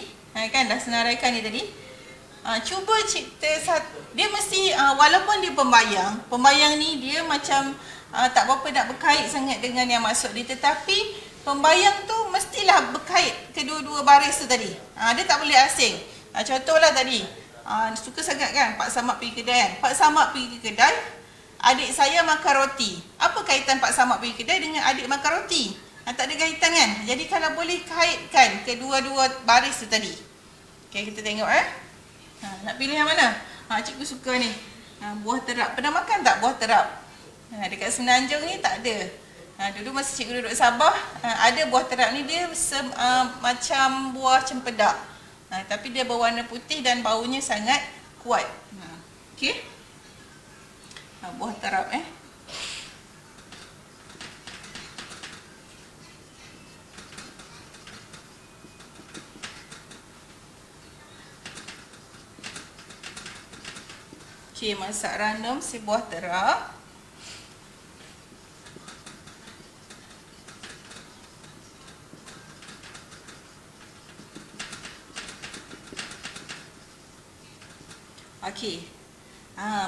cuba cipta dia mesti, walaupun dia pembayang ni dia macam tak berapa nak berkait sangat dengan yang maksud dia, tetapi pembayang tu mestilah berkait kedua-dua baris tu tadi. Dia tak boleh asing. Contohlah tadi, suka sangat kan Pak Samad pergi kedai kan. Pak Samad pergi ke kedai, adik saya makan roti. Apa kaitan Pak Samad pergi kedai dengan adik makan roti? Tak ada kaitan kan? Jadi kalau boleh kaitkan kedua-dua baris tu tadi. Okay, kita tengok nak pilih yang mana? Cikgu suka ni. Buah terap. Pernah makan tak buah terap? Dekat Semenanjung ni tak ada. Dulu masa cikgu duduk Sabah, ada buah terap ni, dia macam buah cempedak. Tapi dia berwarna putih dan baunya sangat kuat. Okey. Buah terap Okey, masak random si buah terap. Okey.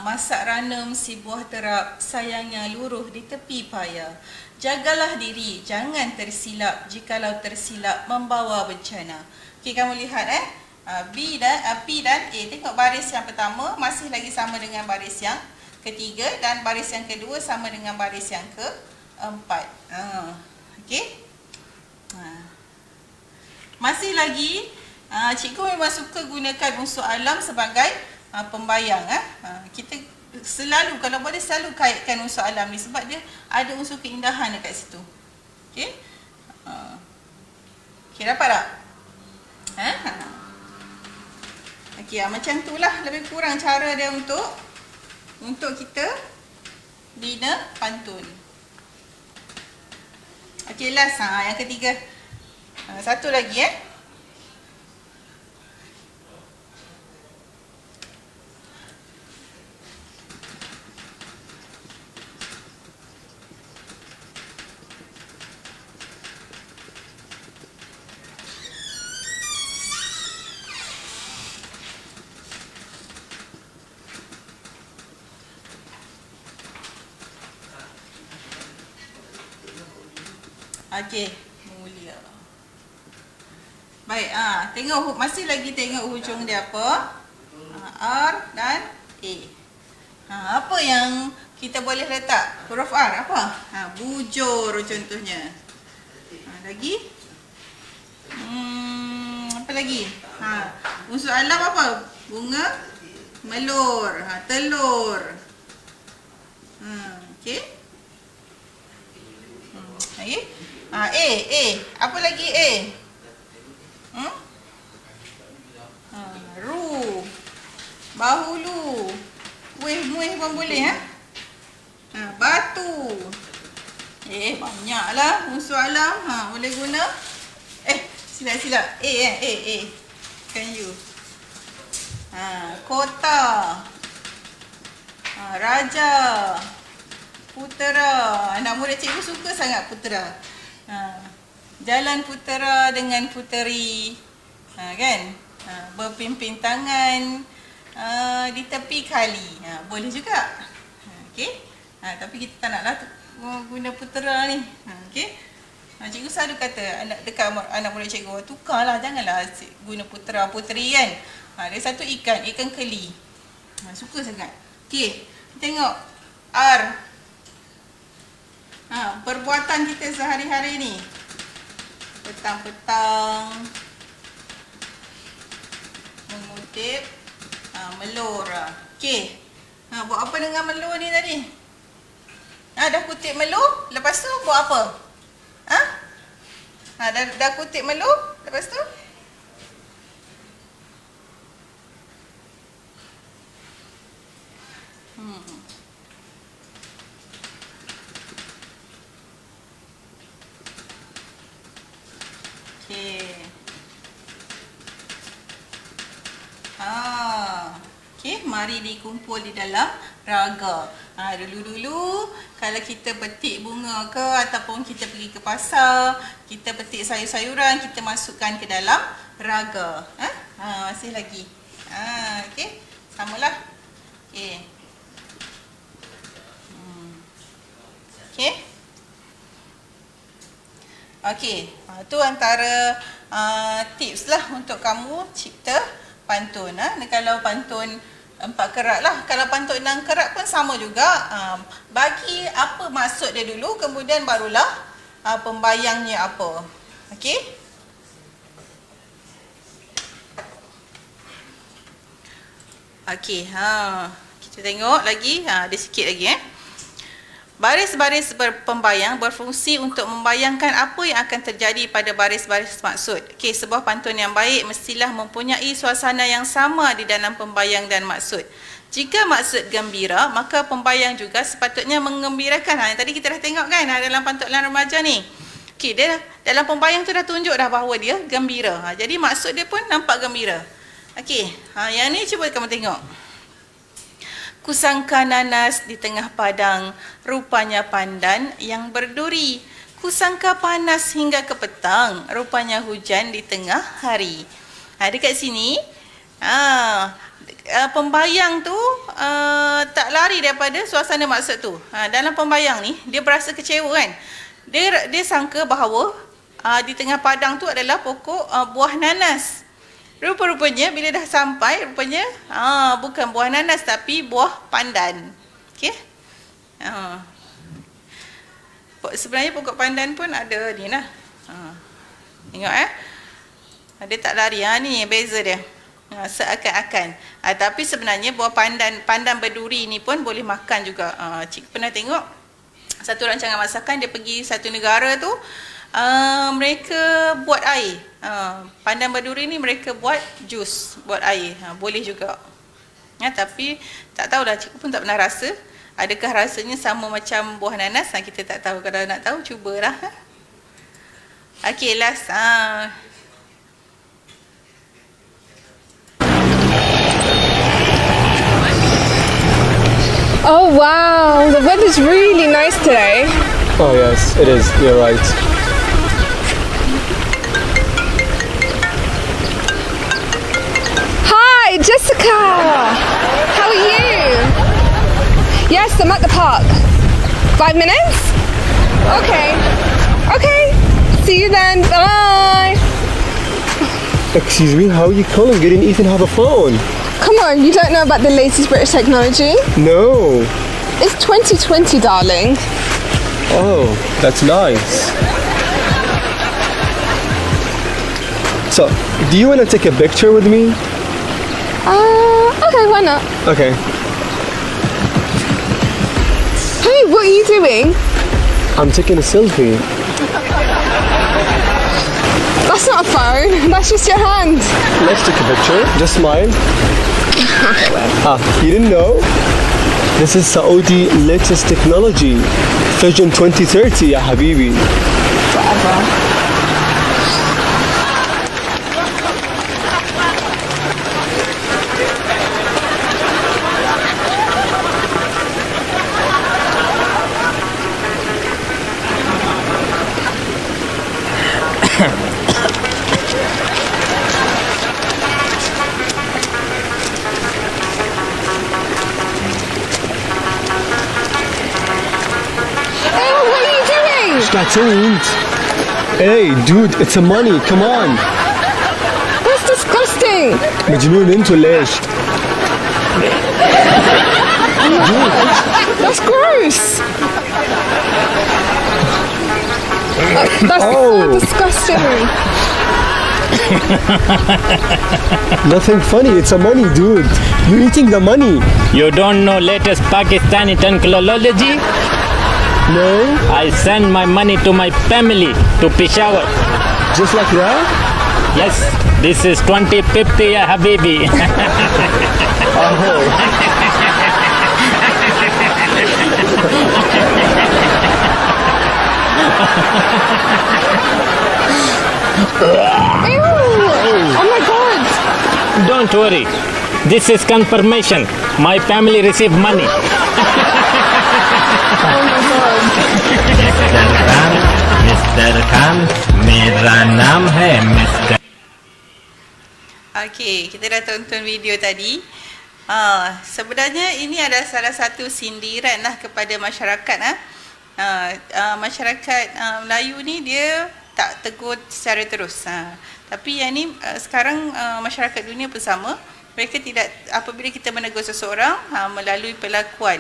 Masak ranum si buah terap, sayangnya luruh di tepi payah. Jagalah diri, jangan tersilap, jikalau tersilap membawa bencana. Okey, kamu lihat P dan A. Tengok baris yang pertama masih lagi sama dengan baris yang ketiga, dan baris yang kedua sama dengan baris yang keempat. Okey. Masih lagi, cikgu memang suka gunakan unsur alam sebagai pembayang. Kita selalu, kalau boleh selalu kaitkan unsur alam ni, sebab dia ada unsur keindahan dekat situ. Okey. Okey, dapat tak? Okey, macam itulah lebih kurang cara dia untuk kita bina pantun. Okey, last yang ketiga. Satu lagi Okey, mulia. Baik, tengok masih lagi tengok hujung dia apa? R dan A. Apa yang kita boleh letak? Huruf R apa? Bujur contohnya. Lagi? Apa lagi? Unsur alam apa? Bunga melur, telur. Okey. Lagi? A. Apa lagi A? Ru. Bahulu. Muih pun boleh batu. Banyaklah unsur alam. Boleh guna. Silap. A. Kan you. Kota. Raja. Putera. Anak murid cikgu suka sangat putera. Jalan putera dengan puteri. Kan? Berpimpin tangan di tepi kali. Boleh juga. Okey. Tapi kita tak naklah guna putera ni. Okey. Cikgu selalu kata dekat anak murid cikgu, tukarlah, janganlah guna putera puteri kan. Dia satu ikan keli. Suka sangat. Okey. Tengok R. Perbuatan kita sehari-hari ni. Petang-petang mengutip melur. Okey. Buat apa dengan melur ni tadi? Dah kutip melur, lepas tu buat apa? Dah kutip melur, lepas tu? Okey. Okey, mari dikumpul di dalam raga. Dulu-dulu kalau kita petik bunga ke ataupun kita pergi ke pasar, kita petik sayur-sayuran, kita masukkan ke dalam raga. Masih lagi. Okey, samalah. Okey. Okey. Okey, tu antara tips lah untuk kamu cipta pantun. Kalau pantun 4 kerat lah. Kalau pantun 6 kerat pun sama juga. Bagi apa maksud dia dulu, kemudian barulah pembayangnya apa. Okey? Okey, kita tengok lagi. Ada sikit lagi Baris-baris pembayang berfungsi untuk membayangkan apa yang akan terjadi pada baris-baris maksud. Okey, sebuah pantun yang baik mestilah mempunyai suasana yang sama di dalam pembayang dan maksud. Jika maksud gembira, maka pembayang juga sepatutnya mengembirakan. Yang tadi kita dah tengok kan dalam pantun remaja ni. Okey, dia dalam pembayang tu dah tunjuk dah bahawa dia gembira. Jadi maksud dia pun nampak gembira. Okey, yang ni cuba kamu tengok. Kusangka nanas di tengah padang, rupanya pandan yang berduri. Kusangka panas hingga ke petang, rupanya hujan di tengah hari. Dekat sini, pembayang tu tak lari daripada suasana maksud tu. Dalam pembayang ni, dia berasa kecewa kan. Dia sangka bahawa di tengah padang tu adalah pokok buah nanas. Rupa-rupanya bila dah sampai, rupanya bukan buah nanas tapi buah pandan. Okey? Sebenarnya pokok pandan pun ada ni lah. Tengok dia tak lari. Ni beza dia. Seakan-akan. Tapi sebenarnya buah pandan berduri ni pun boleh makan juga. Cik pernah tengok satu rancangan masakan, dia pergi satu negara tu, mereka buat air. Pandan berduri ni mereka buat jus, buat air. Boleh juga. Tapi tak tahulah, cikgu pun tak pernah rasa. Adakah rasanya sama macam buah nanas? Kita tak tahu. Kalau nak tahu, cubalah. Okey, last. Oh wow, the weather's really nice today. Oh yes, it is. You're right. Hi, Jessica. How are you? Yes, I'm at the park. 5 minutes? Okay. Okay. See you then. Bye. Excuse me, how are you calling? You didn't even have a phone. Come on, you don't know about the latest British technology? No. It's 2020, darling. Oh, that's nice. So, do you want to take a picture with me? Okay, why not? Okay. Hey, what are you doing? I'm taking a selfie. That's not a phone, that's just your hand. Let's take a picture. Just smile. You didn't know? This is Saudi latest technology. Vision 2030, ya habibi. Whatever. Don't. Hey, dude, it's a money. Come on. That's disgusting. مجنون انتوا ليش؟ That's gross. That's so disgusting. Nothing funny. It's a money, dude. You're eating the money. You don't know latest Pakistani technology? No? I send my money to my family to Peshawar. Just like that? Yes, this is 2050, ya habibi. Ew. Oh my god. Don't worry. This is confirmation. My family receive money. Mr. Khan, मेरा नाम है Mr. Okey, kita dah tonton video tadi. Sebenarnya ini adalah salah satu sindiran lah kepada masyarakat. Masyarakat Melayu ni dia tak tegur secara terus. Tapi yang ni sekarang masyarakat dunia pun sama. Mereka tidak, apabila kita menegur seseorang melalui perlakuan,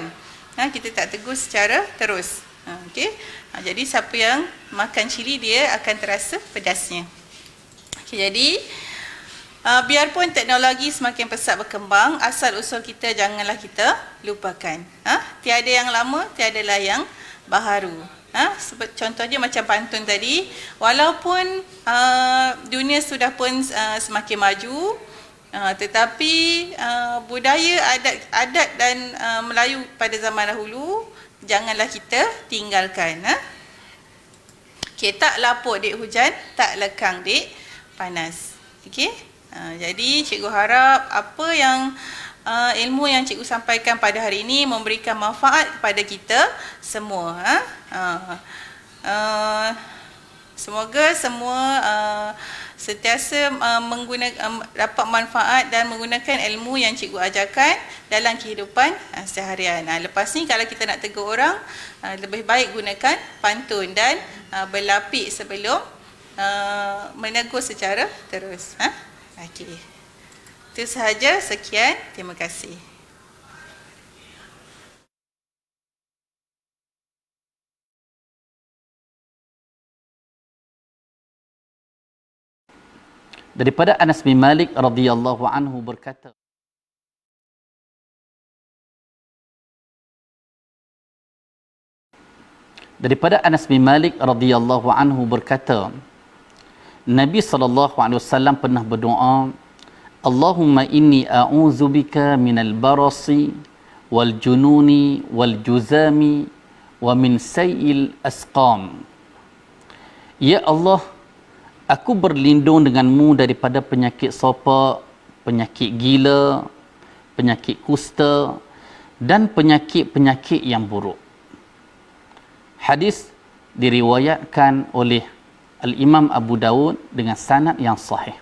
kita tak tegur secara terus. Okey. Jadi siapa yang makan cili dia akan terasa pedasnya. Okey, jadi biarpun teknologi semakin pesat berkembang, asal usul kita janganlah kita lupakan. Tiada yang lama, tiadalah yang baharu. Contohnya macam pantun tadi, walaupun dunia sudah pun semakin maju, tetapi budaya adat dan Melayu pada zaman dahulu janganlah kita tinggalkan. Okey, tak lapuk dek hujan, tak lekang dek panas. Okey. Jadi cikgu harap apa yang ilmu yang cikgu sampaikan pada hari ini memberikan manfaat kepada kita semua. Semoga semua sentiasa dapat manfaat dan menggunakan ilmu yang cikgu ajarkan dalam kehidupan seharian. Lepas ni kalau kita nak tegur orang, lebih baik gunakan pantun dan berlapik sebelum menegur secara terus. Okey. Itu sahaja. Sekian. Terima kasih. Daripada Anas bin Malik radhiyallahu anhu berkata, Nabi SAW pernah berdoa, Allahumma inni a'udzubika minal barasi wal jununi wal juzami wa min sayil asqam. Ya Allah, aku berlindung denganmu daripada penyakit sopak, penyakit gila, penyakit kusta dan penyakit-penyakit yang buruk. Hadis diriwayatkan oleh Al-Imam Abu Dawud dengan sanad yang sahih.